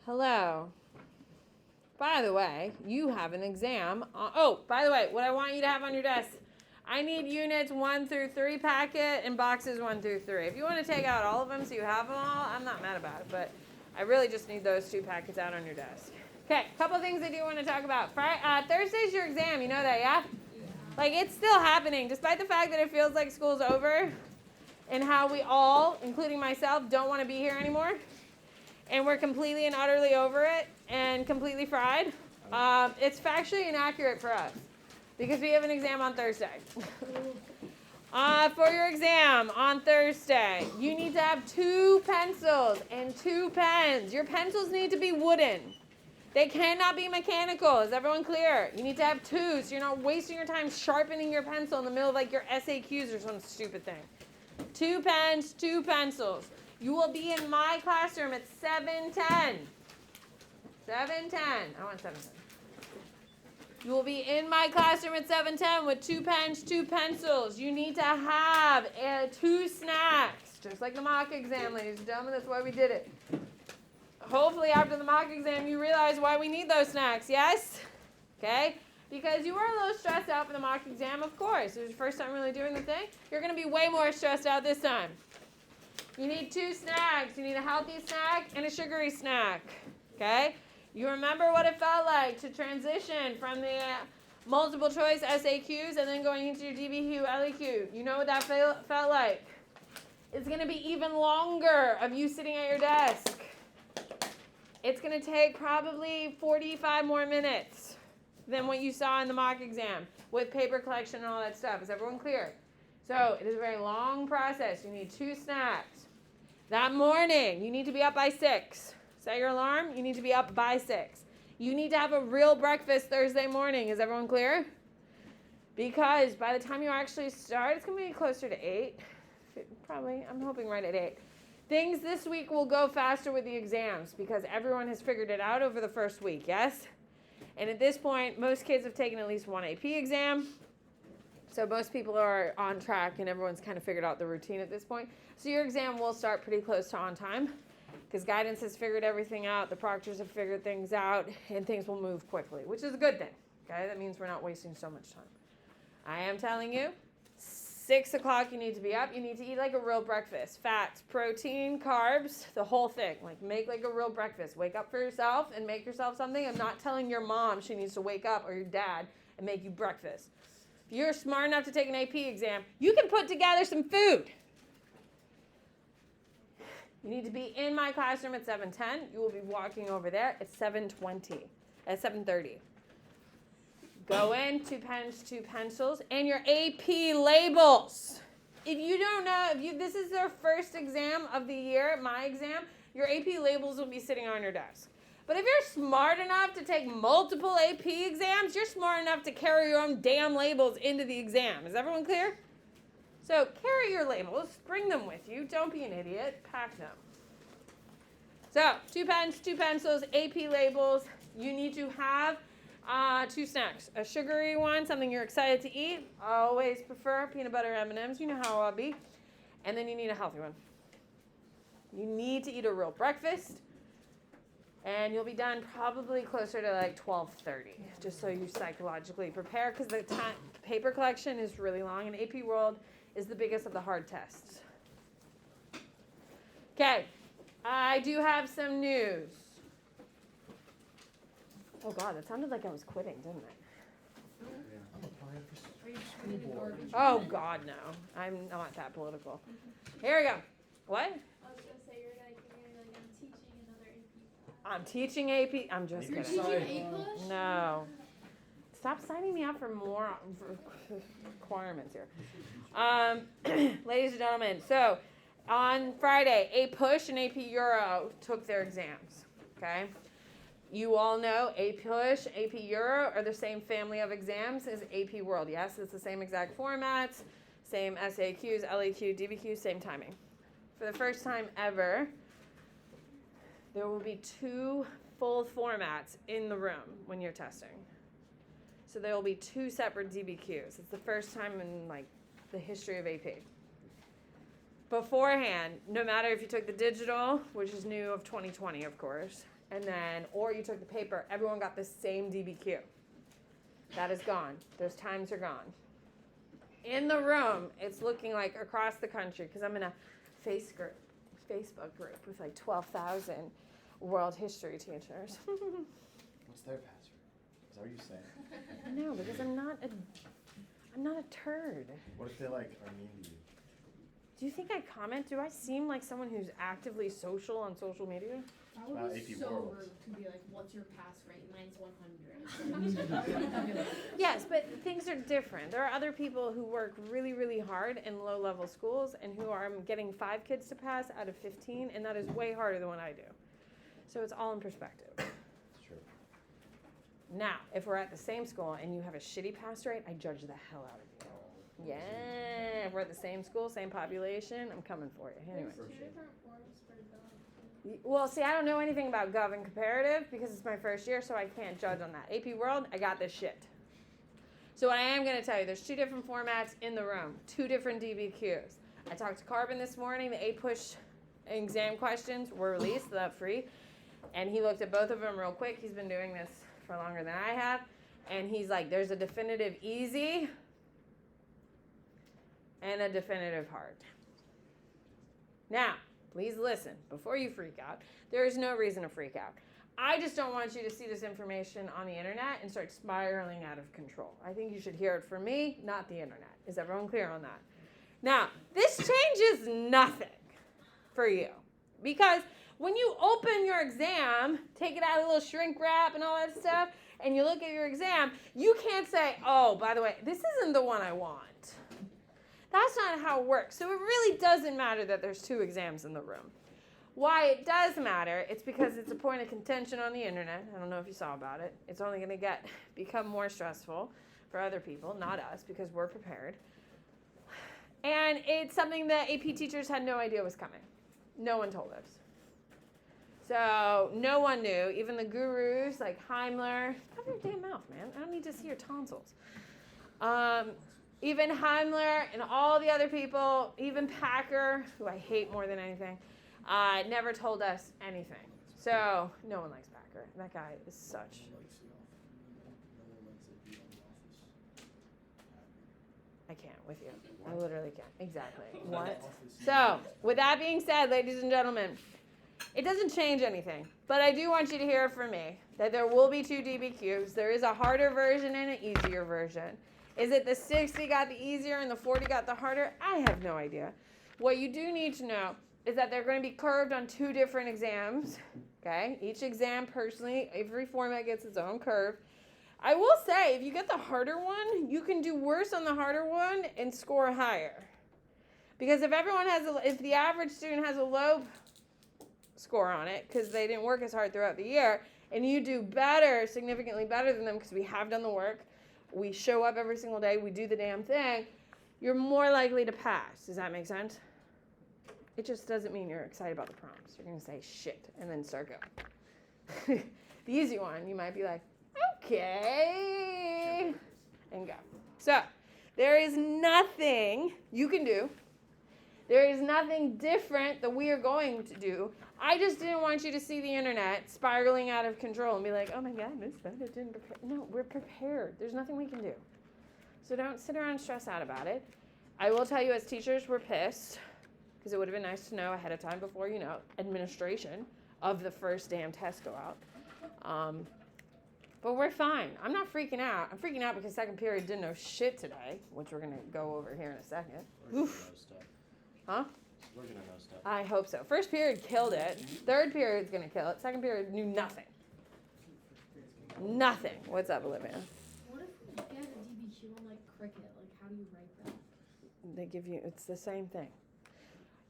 Hello. By the way, you have an exam. By the way, what I want you to have on your desk, I need units 1 through 3 packet and boxes 1 through 3. If you want to take out all of them so you have them all, I'm not mad about it, but I really just need those 2 packets out on your desk. Okay, a couple things I do want to talk about. Thursday's your exam, you know that, yeah? Like, it's still happening, despite the fact that it feels like school's over and how we all, including myself, don't want to be here anymore. And we're completely and utterly over it and completely fried. It's factually inaccurate for us because we have an exam on Thursday. For your exam on Thursday, you need to have 2 pencils and 2 pens. Your pencils need to be wooden. They cannot be mechanical. Is everyone clear? You need to have 2 so you're not wasting your time sharpening your pencil in the middle of like your SAQs or some stupid thing. 2 pens, 2 pencils. You will be in my classroom at 7:10. 7:10. I want 7:10. You will be in my classroom at 7:10 with 2 pens, 2 pencils. You need to have 2 snacks, just like the mock exam, ladies and gentlemen. That's why we did it. Hopefully after the mock exam you realize why we need those snacks, yes? Okay? Because you were a little stressed out for the mock exam, of course. It was your first time really doing the thing. You're going to be way more stressed out this time. You need 2 snacks. You need a healthy snack and a sugary snack, okay? You remember what it felt like to transition from the multiple choice SAQs and then going into your DBQ, LEQ. You know what that felt like. It's going to be even longer of you sitting at your desk. It's going to take probably 45 more minutes than what you saw in the mock exam with paper collection and all that stuff. Is everyone clear? So it is a very long process. You need 2 snacks. That morning, you need to be up by 6. Set your alarm. You need to be up by 6. You need to have a real breakfast Thursday morning. Is everyone clear? Because by the time you actually start, it's going to be closer to 8. Probably, I'm hoping right at 8. Things this week will go faster with the exams because everyone has figured it out over the first week, yes? And at this point, most kids have taken at least 1 AP exam. So most people are on track and everyone's kind of figured out the routine at this point. So your exam will start pretty close to on time because guidance has figured everything out, the proctors have figured things out, and things will move quickly, which is a good thing. Okay, that means we're not wasting so much time. I am telling you, 6 o'clock you need to be up. You need to eat like a real breakfast. Fats, protein, carbs, the whole thing. Like make like a real breakfast. Wake up for yourself and make yourself something. I'm not telling your mom she needs to wake up or your dad and make you breakfast. If you're smart enough to take an AP exam, you can put together some food. You need to be in my classroom at 7:10. You will be walking over there at 7:20, at 7:30. Go in, 2 pens, 2 pencils, and your AP labels. If you don't know, this is their first exam of the year, my exam, your AP labels will be sitting on your desk. But if you're smart enough to take multiple AP exams, you're smart enough to carry your own damn labels into the exam. Is everyone clear? So carry your labels, bring them with you. Don't be an idiot. Pack them. So 2 pens, 2 pencils, AP labels. You need to have 2 snacks. A sugary one, something you're excited to eat. I always prefer peanut butter M&Ms. You know how I'll be. And then you need a healthy one. You need to eat a real breakfast. And you'll be done probably closer to like 12:30, just so you psychologically prepare, because the paper collection is really long, and AP World is the biggest of the hard tests. Okay, I do have some news. Oh God, that sounded like I was quitting, didn't it? I'm applying for school board. Oh God, no, I'm not that political. Here we go. What? I was gonna say you're like I'm I'm teaching teaching another AP class. AP. I'm just You're kidding. teaching A push? No. Stop signing me up for more requirements here. Ladies and gentlemen, so on Friday, A Push and AP Euro took their exams. Okay? You all know A Push, AP Euro are the same family of exams as AP World. Yes, it's the same exact formats, same SAQs, LEQ, DBQ, same timing. For the first time ever, there will be 2 full formats in the room when you're testing. So there will be 2 separate DBQs. It's the first time in like the history of AP. beforehand, no matter if you took the digital, which is new of 2020, of course, and then, or you took the paper, everyone got the same DBQ. That is gone. Those times are gone. In the room, it's looking like across the country, because I'm in a Facebook group with like 12,000 world history teachers. What's their password? Is that what you're saying? No, because I'm not a turd. What if they like are mean to you? Do you think I comment? Do I seem like someone who's actively social on social media? That would be AP so World. rude to be like, what's your pass rate? Mine's 100. Yes, but things are different. There are other people who work really, really hard in low-level schools and who are getting 5 kids to pass out of 15, and that is way harder than what I do. So it's all in perspective. It's true. Now, if we're at the same school and you have a shitty pass rate, I judge the hell out of you. Yeah, if we're at the same school, same population, I'm coming for you. Anyway. There's 2 different forms for Gov. Well, see, I don't know anything about Gov and comparative because it's my first year, so I can't judge on that. AP World, I got this shit. So what I am going to tell you, there's 2 different formats in the room, 2 different DBQs. I talked to Carbon this morning. The 8-push exam questions were released, they're free. And he looked at both of them real quick. He's been doing this for longer than I have. And he's like, there's a definitive easy and a definitive hard. Now, please listen. Before you freak out, there is no reason to freak out. I just don't want you to see this information on the internet and start spiraling out of control. I think you should hear it from me, not the internet. Is everyone clear on that? Now, this changes nothing for you because when you open your exam, take it out of a little shrink wrap and all that stuff, and you look at your exam, you can't say, oh, by the way, this isn't the one I want. That's not how it works. So it really doesn't matter that there's 2 exams in the room. Why it does matter, it's because it's a point of contention on the internet. I don't know if you saw about it. It's only going to become more stressful for other people, not us, because we're prepared. And it's something that AP teachers had no idea was coming. No one told us. So no one knew, even the gurus like Heimler. Cover your damn mouth, man. I don't need to see your tonsils. Even Heimler and all the other people, even Packer, who I hate more than anything, never told us anything. So no one likes Packer. That guy is such. I can't with you. I literally can't. Exactly. What? So with that being said, ladies and gentlemen, it doesn't change anything. But I do want you to hear from me that there will be 2 DBQs. There is a harder version and an easier version. Is it the 60 got the easier and the 40 got the harder? I have no idea. What you do need to know is that they're going to be curved on 2 different exams. Okay? Each exam personally, every format gets its own curve. I will say, if you get the harder one, you can do worse on the harder one and score higher. Because if the average student has a low score on it because they didn't work as hard throughout the year, and you do better, significantly better than them because we have done the work, we show up every single day, we do the damn thing, you're more likely to pass. Does that make sense? It just doesn't mean you're excited about the prompts. You're going to say shit and then start going. The easy one, you might be like, okay, and go. So there is nothing you can do. There is nothing different that we are going to do. I just didn't want you to see the internet spiraling out of control and be like, oh my God, Miss Bennett didn't prepare. No, we're prepared. There's nothing we can do. So don't sit around and stress out about it. I will tell you, as teachers, we're pissed because it would have been nice to know ahead of time before, administration of the first damn test go out. But we're fine. I'm not freaking out. I'm freaking out because second period didn't know shit today, which we're going to go over here in a second. Oof. Huh? We're gonna know stuff. I hope so. First period killed it. Third period's going to kill it. Second period knew nothing. Nothing. What's up, Olivia? What if you get a DBQ on like cricket? Like, how do you write that? They give you, it's the same thing.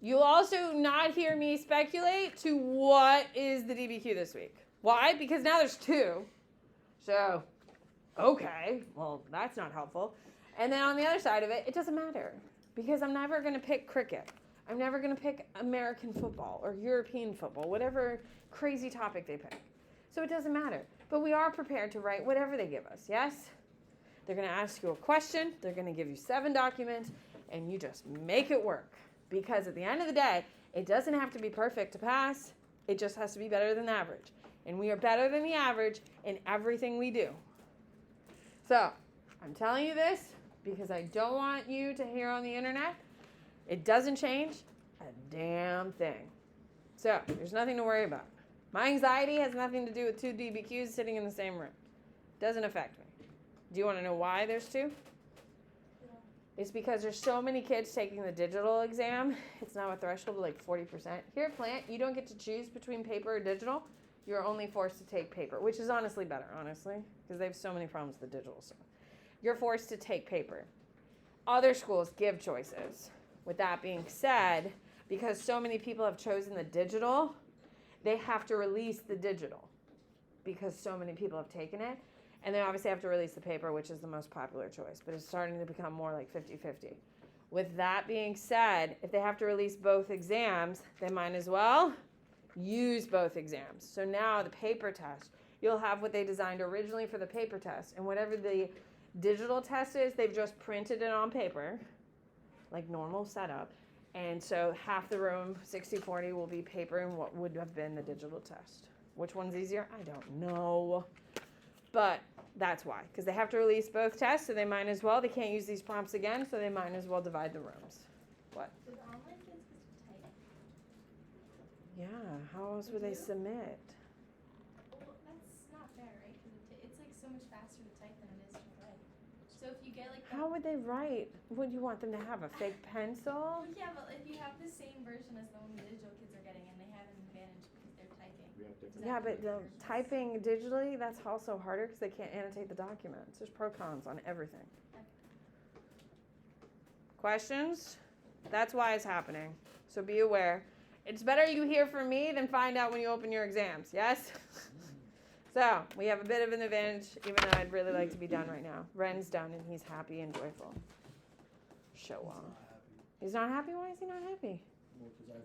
You'll also not hear me speculate to what is the DBQ this week. Why? Because now there's 2. So, okay, well, that's not helpful. And then on the other side of it, it doesn't matter because I'm never going to pick cricket. I'm never going to pick American football or European football, whatever crazy topic they pick. So it doesn't matter. But we are prepared to write whatever they give us, yes? They're going to ask you a question. They're going to give you 7 documents, and you just make it work. Because at the end of the day, it doesn't have to be perfect to pass. It just has to be better than the average. And we are better than the average in everything we do. So, I'm telling you this because I don't want you to hear on the internet. It doesn't change a damn thing. So, there's nothing to worry about. My anxiety has nothing to do with 2 DBQs sitting in the same room. Doesn't affect me. Do you want to know why there's 2? It's because there's so many kids taking the digital exam. It's now a threshold of like 40%. Here at Plant, you don't get to choose between paper or digital. You're only forced to take paper, which is honestly better, because they have so many problems with the digital stuff. You're forced to take paper. Other schools give choices. With that being said, because so many people have chosen the digital, they have to release the digital because so many people have taken it. And they obviously have to release the paper, which is the most popular choice, but it's starting to become more like 50-50. With that being said, if they have to release both exams, they might as well use both exams. So now the paper test, you'll have what they designed originally for the paper test. And whatever the digital test is, they've just printed it on paper, like normal setup. And so half the room, 60-40, will be paper and what would have been the digital test. Which one's easier? I don't know. But that's why, because they have to release both tests, so they might as well. They can't use these prompts again, so they might as well divide the rooms. What? With online kids, it's type. Yeah, how else would they submit? Well, that's not fair, right? Because it's like so much faster to type than it is to write. So if you get like How would they write? Would you want them to have a fake pencil? Well, yeah, but if you have the same version as the one the digital kids are getting, and they have an advantage because they're typing. Yeah, but the typing digitally, that's also harder because they can't annotate the documents. There's pro cons on everything. Questions? That's why it's happening. So be aware. It's better you hear from me than find out when you open your exams, yes? So we have a bit of an advantage, even though I'd really like to be done right now. Ren's done and he's happy and joyful. Show off. He's not happy? Why is he not happy? Well, because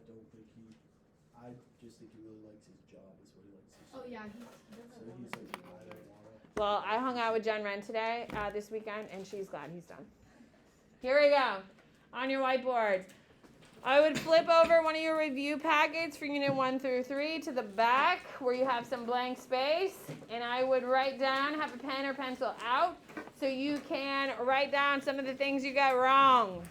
I just think he really likes his job, is what he likes his Oh yeah, he So doesn't he's want like, to I do don't it. want to. Well, I hung out with Jen Wren today, this weekend, and she's glad he's done. Here we go. On your whiteboard. I would flip over one of your review packets for Unit 1 through 3 to the back where you have some blank space. And I would write down, have a pen or pencil out, so you can write down some of the things you got wrong.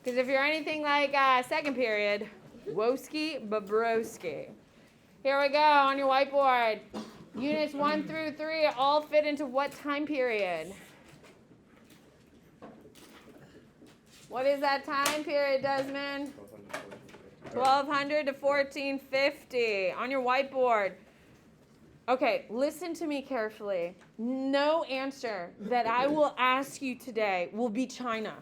Because if you're anything like second period, Woski Bobroski. Here we go on your whiteboard. Units 1 through 3 all fit into what time period? What is that time period, Desmond? 1200 to 1450 on your whiteboard. Okay, listen to me carefully. No answer that I will ask you today will be China.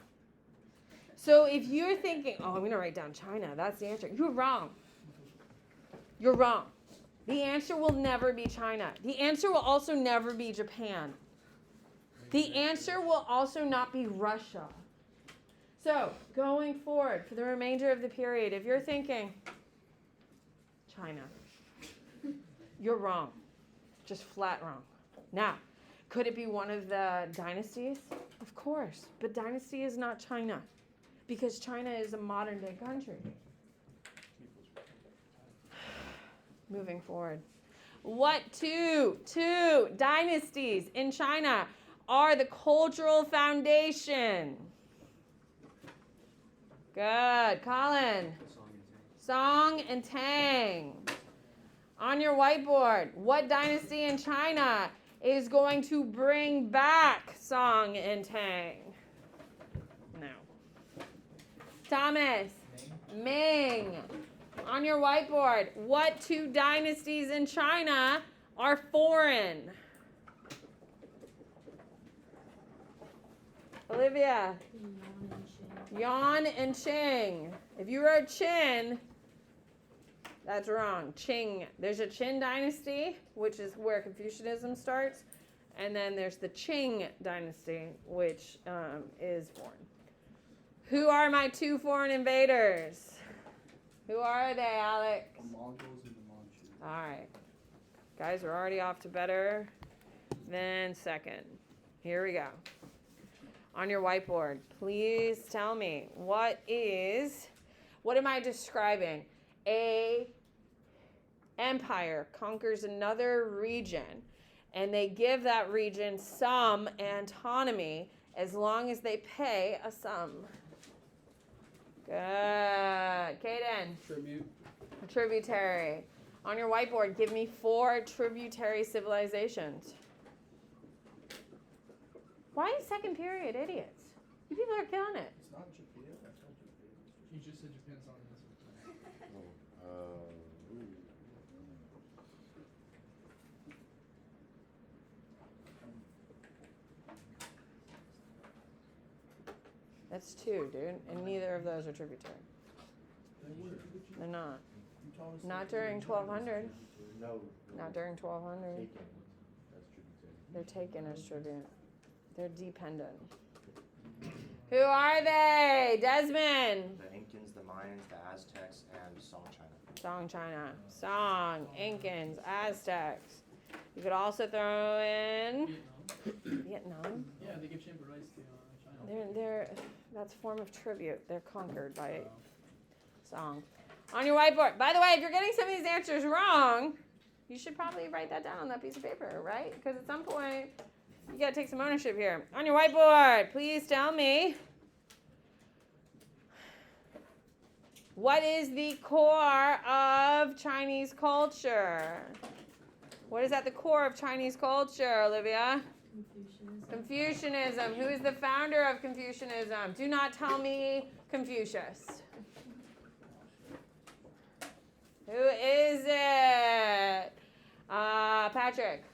So if you're thinking, oh, I'm going to write down China, that's the answer. You're wrong. You're wrong. The answer will never be China. The answer will also never be Japan. The answer will also not be Russia. So, going forward for the remainder of the period, if you're thinking China, you're wrong. Just flat wrong. Now, could it be one of the dynasties? Of course. But dynasty is not China because China is a modern day country. Moving forward. What two dynasties in China are the cultural foundation? Good. Colin. Song and Tang. On your whiteboard, what dynasty in China is going to bring back Song and Tang? No. Thomas. Ming. On your whiteboard, what two dynasties in China are foreign? Olivia. Yuan and Qing. If you wrote Qin, that's wrong. Qing. There's a Qin dynasty, which is where Confucianism starts. And then there's the Qing dynasty, which is foreign. Who are my two foreign invaders? Who are they, Alex? The Mongols and the Manchus. All right. Guys, we're already off to better than second. Here we go. On your whiteboard, please tell me, what is What am I describing? A empire conquers another region, and they give that region some autonomy as long as they pay a sum. Good. Kaden. Tribute. Tributary. On your whiteboard, give me 4 tributary civilizations. Why second period, idiots? You people are killing it. It's not Japan. That's not Japan. You just said Japan's on this one. That's 2, dude, and neither of those are tributary. They were. They're not. You told us Not that during China was 1200. tributary. No. Not during 1200. Taken. That's tributary. They're taken as tribute. They're dependent. Who are they? Desmond. The Incans, the Mayans, the Aztecs, and Song China. Song China. Song, Incans, Aztecs. You could also throw in Vietnam. Vietnam. Yeah, they give chamber rights to China. They're that's a form of tribute. They're conquered by Song. On your whiteboard. By the way, if you're getting some of these answers wrong, you should probably write that down on that piece of paper, right? Because at some point, you got to take some ownership here. On your whiteboard, please tell me, what is the core of Chinese culture? What is at the core of Chinese culture, Olivia? Confucianism. Who is the founder of Confucianism? Do not tell me Confucius. Who is it? Patrick.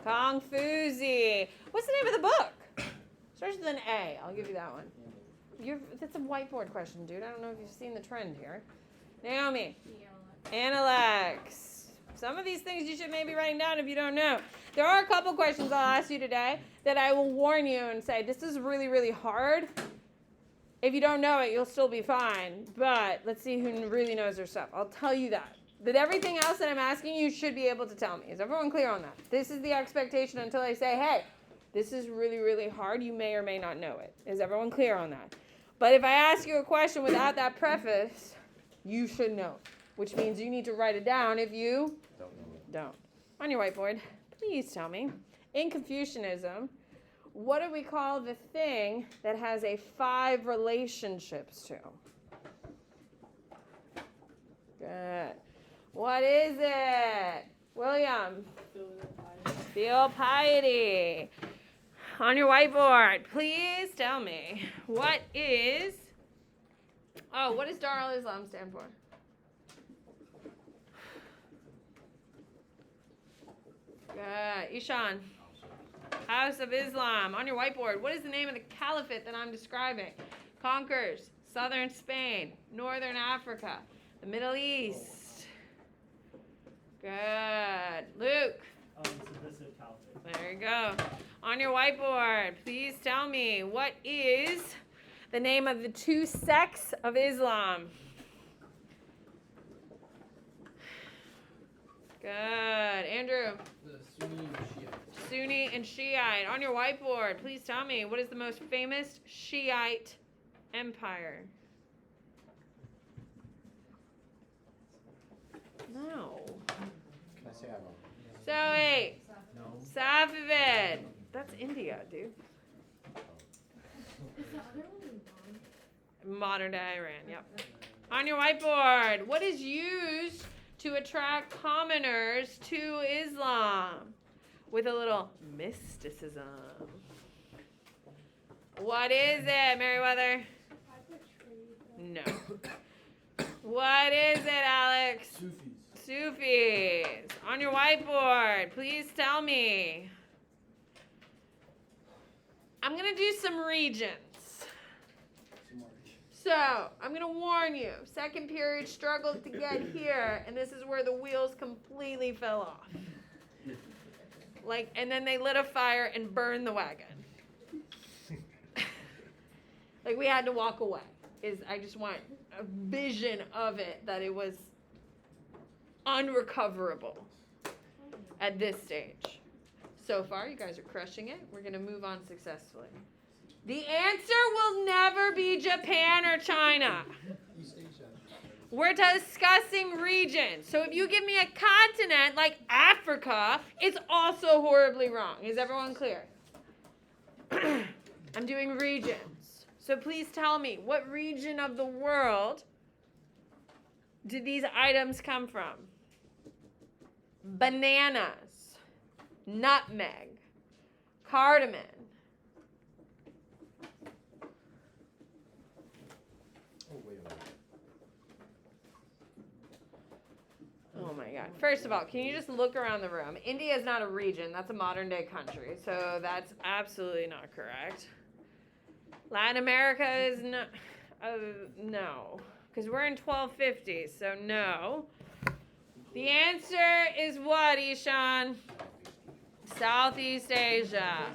Confuzi. What's the name of the book? Starts with an A. I'll give you that one. That's a whiteboard question, dude. I don't know if you've seen the trend here. Naomi. Analects. Some of these things you should maybe write down if you don't know. There are a couple questions I'll ask you today that I will warn you and say, this is really, really hard. If you don't know it, you'll still be fine. But let's see who really knows their stuff. I'll tell you that. That everything else that I'm asking you should be able to tell me. Is everyone clear on that? This is the expectation until I say, hey, this is really, really hard. You may or may not know it. Is everyone clear on that? But if I ask you a question without that preface, you should know. Which means you need to write it down if you don't. On your whiteboard, please tell me, in Confucianism, what do we call the thing that has a 5 relationships to? Good. What is it? William. Filial piety. On your whiteboard, please tell me, what does Dar al-Islam stand for? Good. Ishan. House of Islam. On your whiteboard, what is the name of the caliphate that I'm describing? Conquers southern Spain, northern Africa, the Middle East. Good. Luke. It's the Visit Caliphate. There you go. On your whiteboard, please tell me, what is the name of the 2 sects of Islam? Good. Andrew. The Sunni and Shiite. Sunni and Shiite. On your whiteboard, please tell me, what is the most famous Shiite empire? No. Can I say I don't? So wait. No. Safavid. That's India, dude. Is the other one in Modern day Iran, yep. On your whiteboard, what is used to attract commoners to Islam? With a little mysticism. What is it, Meriwether? No. What is it, Alex? Sufis. Sufis. On your whiteboard, please tell me. I'm going to do some regions. So, I'm going to warn you. Second period struggled to get here, and this is where the wheels completely fell off. And then they lit a fire and burned the wagon. We had to walk away. I just want a vision of it, that it was unrecoverable at this stage. So far, you guys are crushing it. We're going to move on successfully. The answer will never be Japan or China. East Asia. We're discussing regions. So if you give me a continent like Africa, it's also horribly wrong. Is everyone clear? I'm doing regions. So please tell me, what region of the world did these items come from? Bananas, nutmeg, cardamom. Oh, wait a minute. Oh my God. First of all, can you just look around the room? India is not a region. That's a modern day country. So that's absolutely not correct. Latin America is not, no. Because we're in 1250, so no. The answer is what, Ishan? Southeast Asia.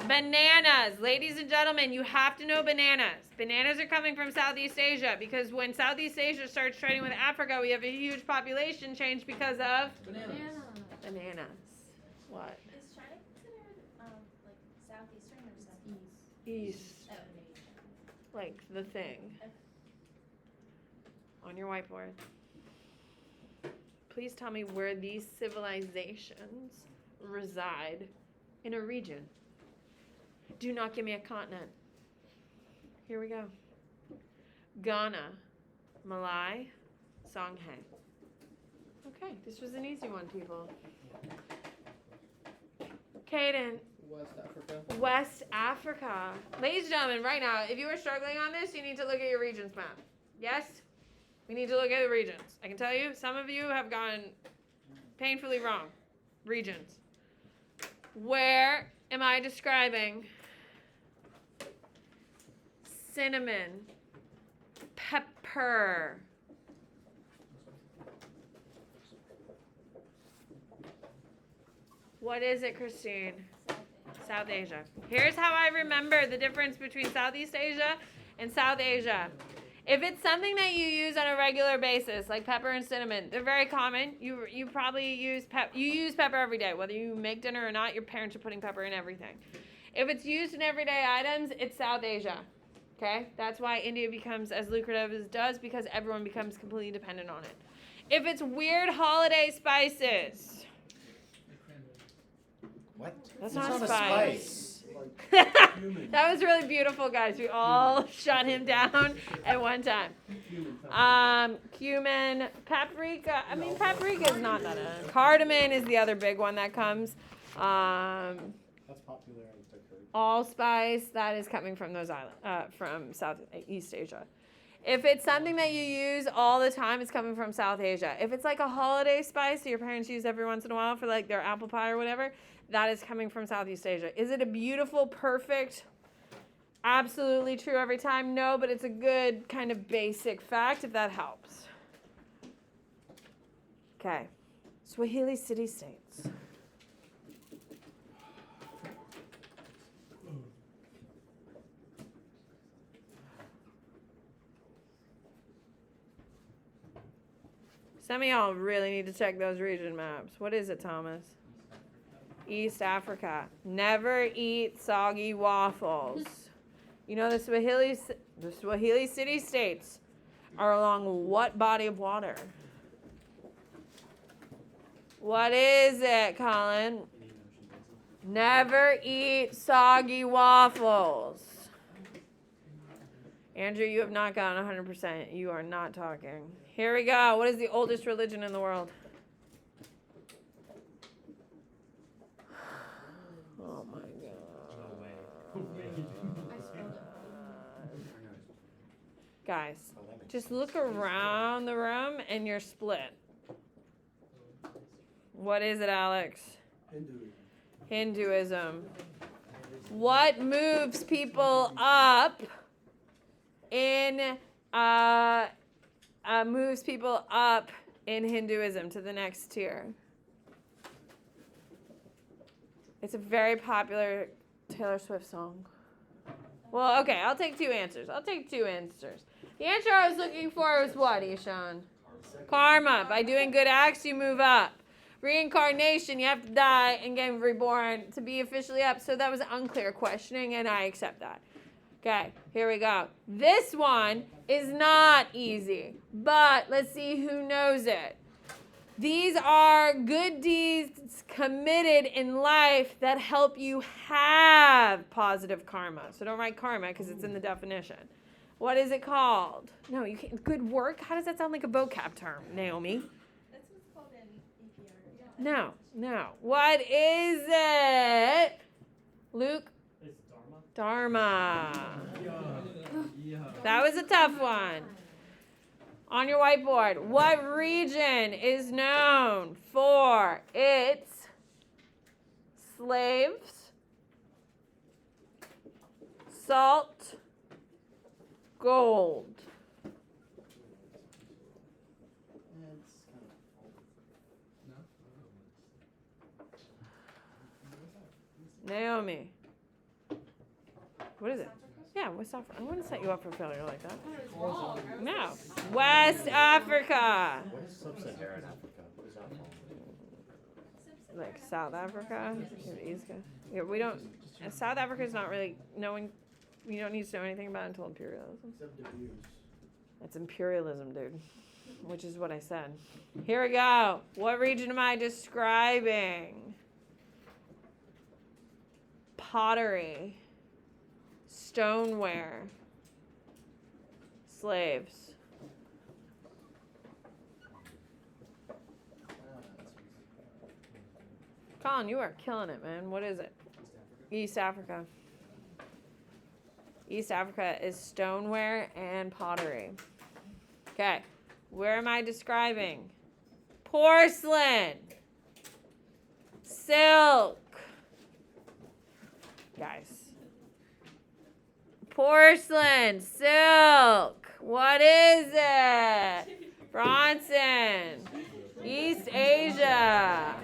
Bananas. Ladies and gentlemen, you have to know bananas. Bananas are coming from Southeast Asia because when Southeast Asia starts trading with Africa, we have a huge population change because of Bananas. bananas. What? Is China considered like southeastern or southeast? East. Oh, Like the thing. On your whiteboard. Please tell me where these civilizations reside in a region. Do not give me a continent. Here we go. Ghana, Malay, Songhai. Okay, this was an easy one, people. Caden, West Africa. West Africa. Ladies and gentlemen, right now, if you are struggling on this, you need to look at your regions map. Yes? We need to look at the regions. I can tell you, some of you have gone painfully wrong. Regions. Where am I describing cinnamon, pepper? What is it, Christine? South Asia. Here's how I remember the difference between Southeast Asia and South Asia. If it's something that you use on a regular basis, like pepper and cinnamon, they're very common. You probably use pepper every day. Whether you make dinner or not, your parents are putting pepper in everything. If it's used in everyday items, it's South Asia. Okay? That's why India becomes as lucrative as it does, because everyone becomes completely dependent on it. If it's weird holiday spices, What? that's It's not a spice. spice. That was really beautiful, guys. We all shut him down at one time. Cumin, paprika. I mean, paprika is not that. Cardamom is the other big one that comes. That's popular in Turkey. Allspice, that is coming from those islands, from Southeast Asia. If it's something that you use all the time, it's coming from South Asia. If it's like a holiday spice that your parents use every once in a while for like their apple pie or whatever, that is coming from Southeast Asia. Is it a beautiful, perfect, absolutely true every time? No, but it's a good kind of basic fact if that helps. Okay. Swahili city-states. Some of y'all really need to check those region maps. What is it, Thomas? East Africa. Never eat soggy waffles. You know the Swahili city-states are along what body of water? What is it, Colin? Never eat soggy waffles. Andrew, you have not gotten 100%. You are not talking. Here we go. What is the oldest religion in the world? Oh my God. Guys, just look around the room and you're split. What is it, Alex? Hinduism. What moves people up in Hinduism to the next tier? It's a very popular Taylor Swift song. Well, okay, I'll take two answers. The answer I was looking for was what, Ishan? Karma. By doing good acts, you move up. Reincarnation, you have to die and get reborn to be officially up. So that was unclear questioning, and I accept that. Okay, here we go. This one is not easy, but let's see who knows it. These are good deeds committed in life that help you have positive karma. So don't write karma because it's in the definition. What is it called? No, you can't. Good work? How does that sound like a vocab term, Naomi? That's what's called in APR. No. What is it? Luke? It's Dharma. Dharma. Yeah. That was a tough one. On your whiteboard, what region is known for its slaves, salt, gold? It's kind of No? Naomi. What is it? Yeah, West Africa. I wouldn't set you up for failure like that. No. West Africa. What is sub-Saharan Africa? What is that called? Like South Africa? East Coast. Yeah, we don't. South Africa is not really knowing. You don't need to know anything about it until imperialism. except abuse. That's imperialism, dude. Which is what I said. Here we go. What region am I describing? Pottery. Stoneware. Slaves. Colin, you are killing it, man. What is it? East Africa. East Africa is stoneware and pottery. Okay. Where am I describing? Porcelain. Silk. Guys. Porcelain. Silk. What is it? Bronson. East Asia.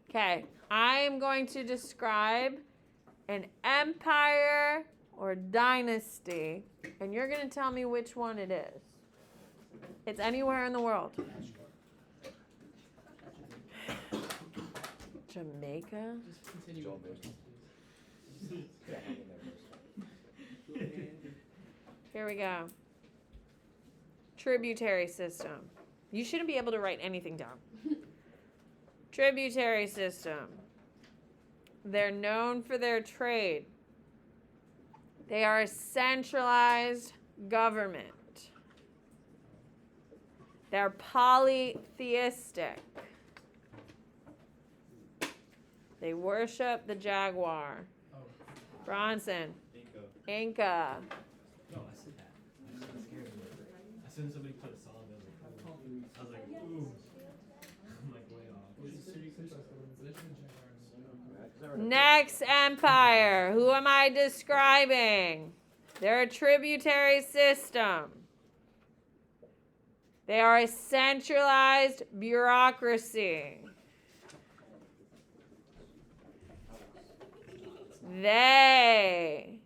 Okay, I am going to describe an empire or dynasty, and you're going to tell me which one it is. It's anywhere in the world. Jamaica? Just continue with questions, please. Here we go. Tributary system. You shouldn't be able to write anything down. Tributary system. They're known for their trade. They are a centralized government. They're polytheistic. They worship the jaguar. Oh. Bronson. Inca. Inca. No, I said that. That scared me. As soon as somebody put a solid, I was like, ooh. I'm like way off. It's a city civilization. Next empire. Who am I describing? They're a tributary system. They are a centralized bureaucracy. They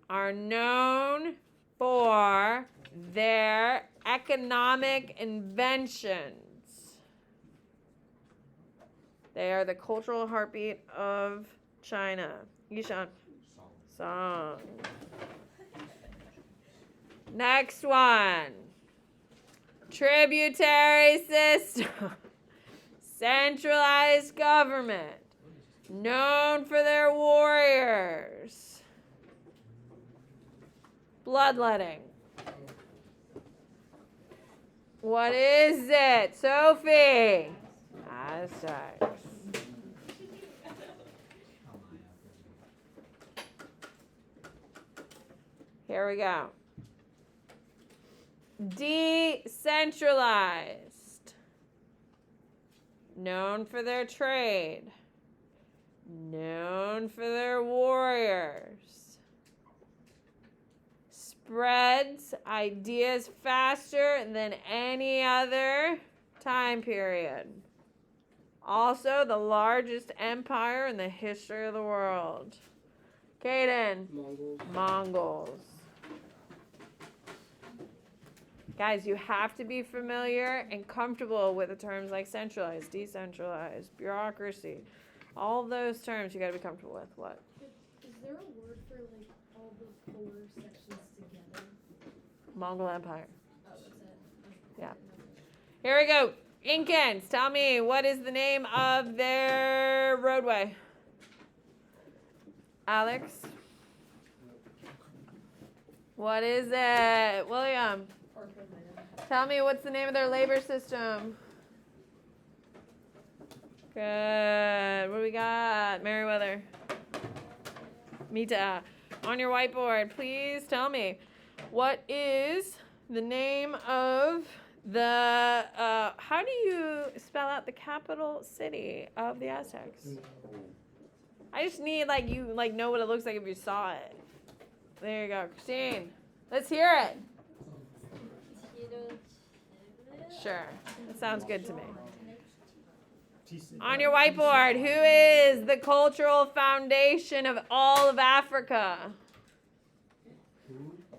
are known for their economic inventions. They are the cultural heartbeat of China. Yishan. Song. Next one. Tributary system. Centralized government. Known for their warriors. Bloodletting. What is it? Sophie. Aztecs. Here we go. Decentralized. Known for their trade. Known for their warriors. Spreads ideas faster than any other time period. Also the largest empire in the history of the world. Caden. Mongols. Mongols. Guys, you have to be familiar and comfortable with the terms like centralized, decentralized, bureaucracy. All those terms you got to be comfortable with. What? Is there a word for like all the 4 sections together? Mongol Empire. Oh, that's it. Yeah. Here we go. Incans, tell me, what is the name of their roadway? Alex? What is it? William? Tell me, what's the name of their labor system? Good. What do we got? Meriwether. Mita. On your whiteboard, please tell me, what is the name of the, how do you spell out the capital city of the Aztecs? I just need, like, you, like, know what it looks like if you saw it. There you go. Christine, let's hear it. Sure. That sounds good to me. On your whiteboard, who is the cultural foundation of all of Africa?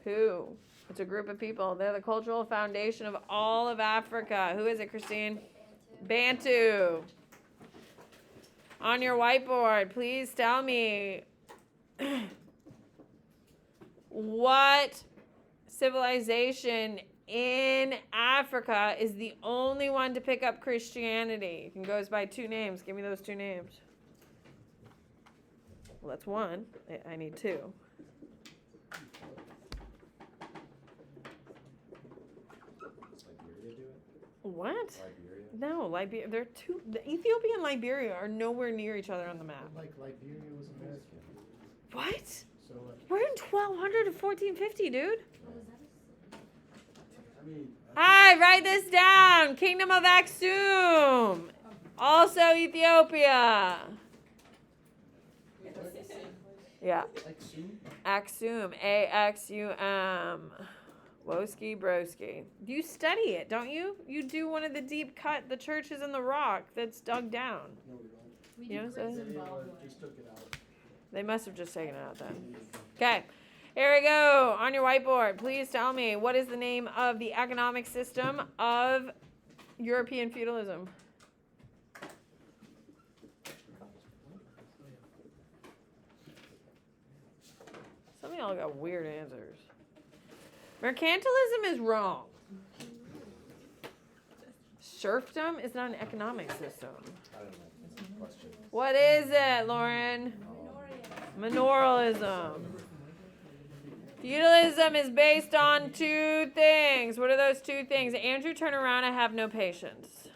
Who? It's a group of people. They're the cultural foundation of all of Africa. Who is it, Christine? Bantu. On your whiteboard, please tell me what civilization in Africa is the only one to pick up Christianity. It goes by 2 names. Give me those 2 names. Well, that's 1. I need 2. Liberia do it? What? Liberia? No, Liberia. They're 2. The Ethiopia and Liberia are nowhere near each other on the map. Like Liberia was American. What? So like, We're in 1200 to 1450, dude. I mean, Hi, write this down. Kingdom of Aksum. Also Ethiopia. Yeah. like soon. Aksum. A-X-U-M. Woski broski. You study it, don't you? You do one of the deep cut, the churches in the rock that's dug down. No, we don't. We You know do what I'm Great saying? They Zimbabwe. just took it out. They must have just taken it out then. Okay. Here we go. On your whiteboard, please tell me, what is the name of the economic system of European feudalism? Some of y'all got weird answers. Mercantilism is wrong. Serfdom is not an economic system. I don't know. Question. What is it, Lauren? Minoralism. Feudalism is based on 2 things. What are those 2 things? Andrew, turn around. I have no patience.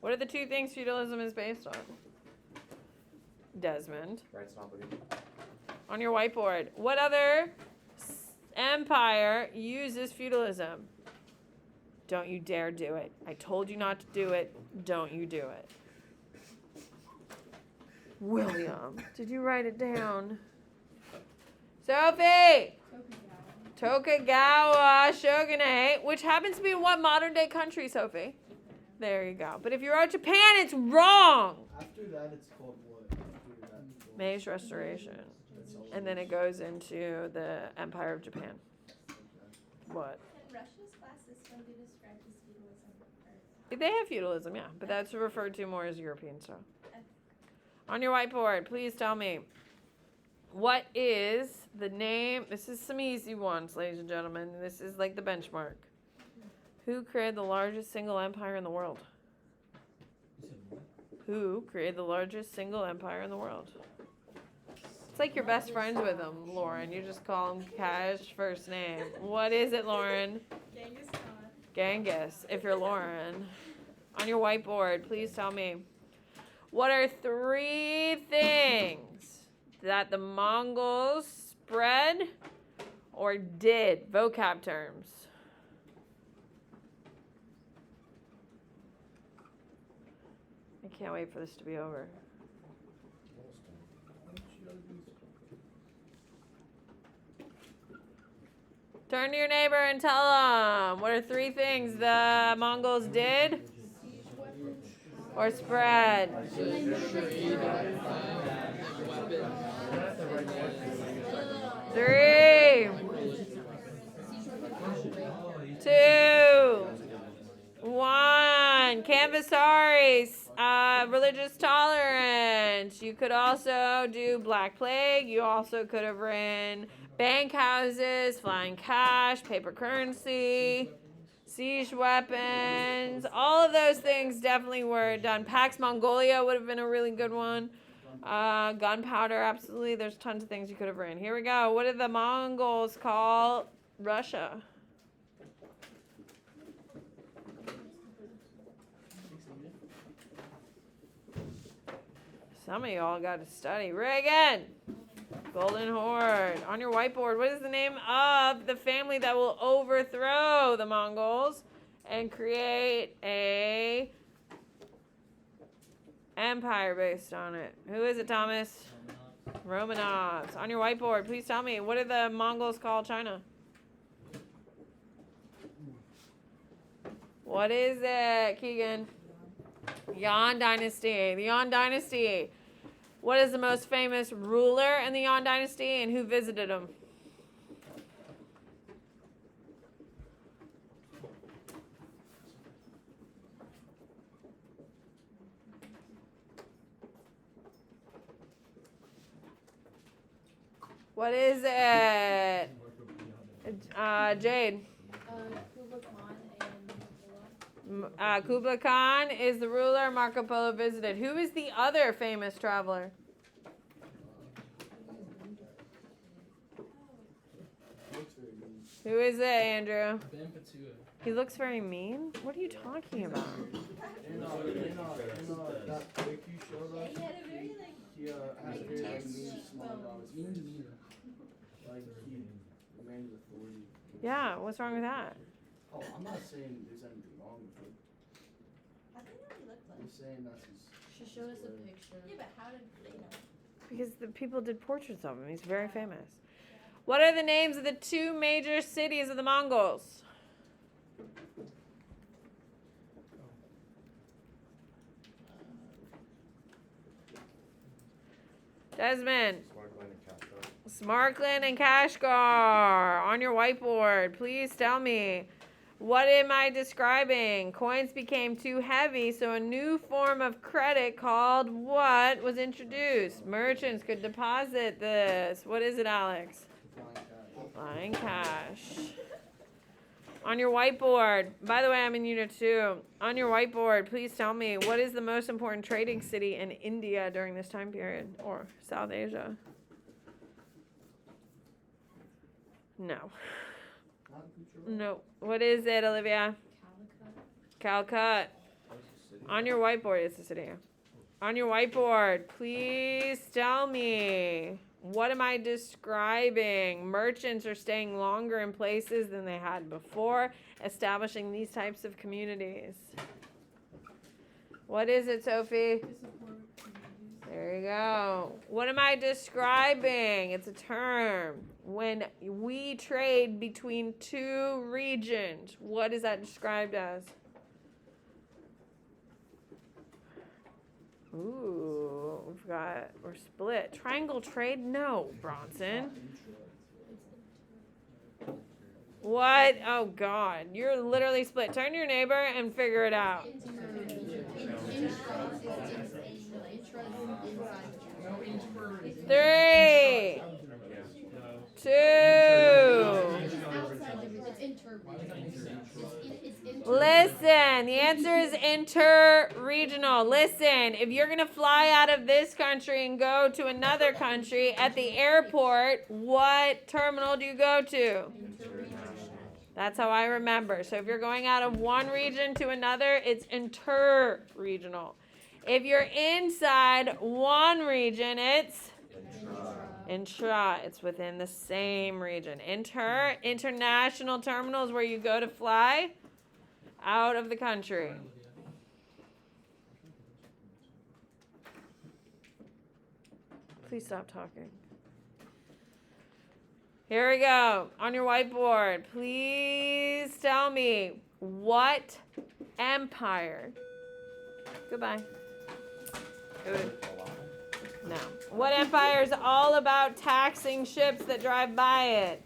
What are the 2 things feudalism is based on? Desmond. Rights not believe. On your whiteboard. What other empire uses feudalism? Don't you dare do it. I told you not to do it. Don't you do it. William, did you write it down? Sophie! Tokugawa Shogunate, which happens to be what modern day country, Sophie? There you go. But if you wrote Japan, it's wrong. After that, it's called what? After that, it's called- Meiji Restoration. That's all. And then it goes into the Empire of Japan. What? Can Russia's class system be described as feudalism? Or They have feudalism, yeah, but that's referred to more as European stuff. On your whiteboard, please tell me, what is the name? This is some easy ones, ladies and gentlemen. This is like the benchmark. Who created the largest single empire in the world? You said what? Who created the largest single empire in the world? It's like you're best friends with them, Lauren. You just call them Cash first name. What is it, Lauren? Genghis Khan. Genghis, if you're Lauren. On your whiteboard, please tell me, what are 3 things that the Mongols spread or did? Vocab terms. I can't wait for this to be over. Turn to your neighbor and tell them, what are 3 things the Mongols did or spread? 3, 2, Adversaries, religious tolerance. You could also do Black Plague. You also could have written bank houses, flying cash, paper currency, siege weapons. All of those things definitely were done. Pax Mongolia would have been a really good one. Gunpowder, absolutely. There's tons of things you could have written. Here we go. What did the Mongols call Russia? Some of y'all got to study. Reagan! Golden Horde. On your whiteboard, what is the name of the family that will overthrow the Mongols and create a empire based on it? Who is it, Thomas? Romanovs. On your whiteboard, please tell me, what did the Mongols call China? What is it, Keegan? Yuan Dynasty. The Yuan Dynasty. What is the most famous ruler in the Yuan Dynasty and who visited him? What is it? Jade. Kublai Khan and Marco Polo. Kublai Khan is the ruler Marco Polo visited. Who is the other famous traveler? Who is it, Andrew? Ben Patua. He looks very mean. What are you talking about? In that Wiki show, Yeah, he had a very like he has a very like mean smile on his Mean face. demeanor. Like he demands authority. Yeah, what's wrong with that? Oh, I'm not saying there's anything wrong with it. I think what he looked I'm like. saying that's his. She showed us a picture. Yeah, but how did they know? Because the people did portraits of him. He's very famous. What are the names of the two major cities of the Mongols? Desmond. Smartland and Castro. Smartland and Kashgar. On your whiteboard, please tell me, what am I describing? Coins became too heavy, so a new form of credit called what was introduced? Merchants could deposit this. What is it, Alex? Flying cash. On your whiteboard, by the way, I'm in Unit 2. On your whiteboard, please tell me, what is the most important trading city in India during this time period? Or South Asia? No. No. What is it, Olivia? Calcutta. On your whiteboard, it's the city. On your whiteboard, please tell me, what am I describing? Merchants are staying longer in places than they had before, establishing these types of communities. What is it, Sophie? There you go. What am I describing? It's a term. When we trade between two regions, what is that described as? Ooh, we're split. Triangle trade? No, Bronson. What? Oh, God. You're literally split. Turn to your neighbor and figure it out. Three. Two. Listen, the answer is inter-regional. Listen, if you're going to fly out of this country and go to another country, at the airport, what terminal do you go to? That's how I remember. So if you're going out of one region to another, it's inter-regional. If you're inside one region, it's intra. It's within the same region. International terminals where you go to fly out of the country. Please stop talking. Here we go. On your whiteboard, please tell me, what empire? Goodbye. Good. No. What empire is all about taxing ships that drive by it?